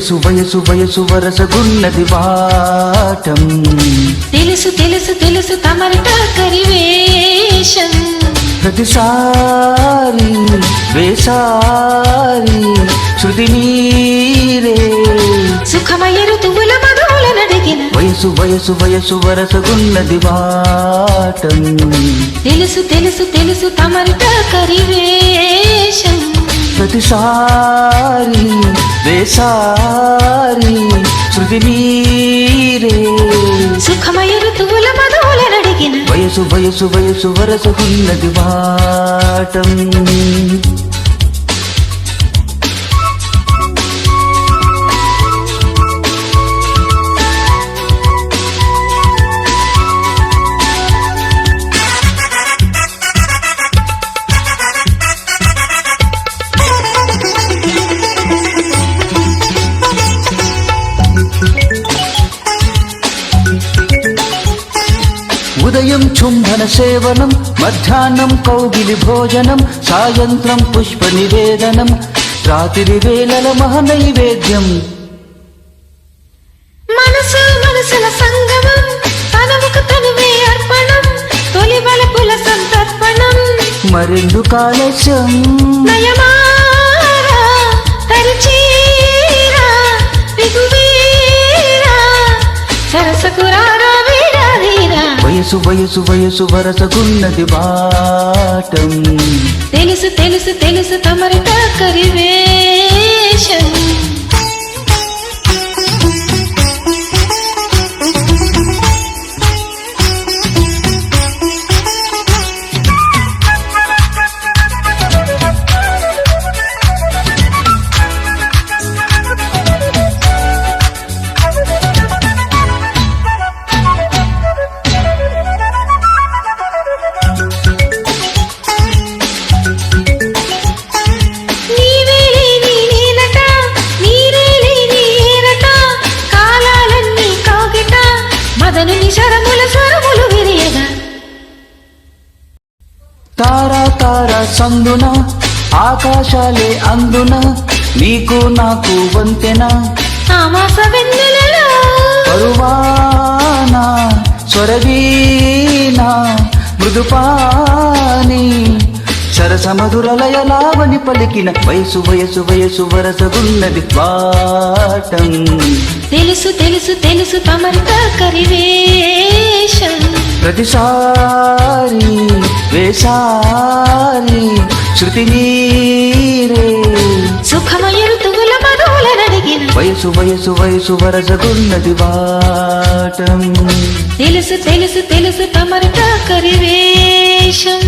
వయసు వయసు వయసు వరసగున్నది వాటం తెలుసు తెలుసు తెలుసు తమరిట కరివేషం ప్రతిసారి వేసారి శృతి మీరే సుఖమయ ఋతువుల మధువుల నడిగిన వయసు వయసు వయసు వరసగున్నది వాటం తెలుసు తెలుసు తెలుసు తమరిట కరివేషం ప్రతిసారి వేసారి శృతి మీరే సుఖమయ ఋతువుల మధువుల నడిగిన వయసు వయసు వయసు వరసగున్నది వాటం ఉదయం చుంబన సేవనం మధ్యాహ్నం కౌగిలి భోజనం సాయంత్రం పుష్ప నివేదనం రాత్రి వేళల మహనైవేద్యం మనసు మనసుల సంగమం తనముకు తనువే అర్పణం తొలి వలపుల సంతర్పణం మరెందు కాలస్యం నయమారా తరిచీరా విగువీరా సరసకురారా వీరాధీరా వయసు వయసు వయసు వరసగున్నది వాటం తెలుసు తెలుసు తెలుసు తమరిట కరివేషం తారా తారా సందున ఆకాశాలే అందున నీకు నాకు వంతెన ఆమాస వెన్నెలలో పరువానా స్వరవీనా మృదుపాని సరస మధురలయ లావని పలికిన వయసు వయసు వయసు వరసగున్నది వాటం తెలుసు తెలుసు తెలుసు తమరిట కరివేషం ప్రతిసారి వేసారి శృతి మీరే సుఖమయ ఋతువుల మధువుల నడిగిన వయసు వయసు వయసు వరసగున్నది వాటం తెలుసు తెలుసు తెలుసు తమరిట కరివేషం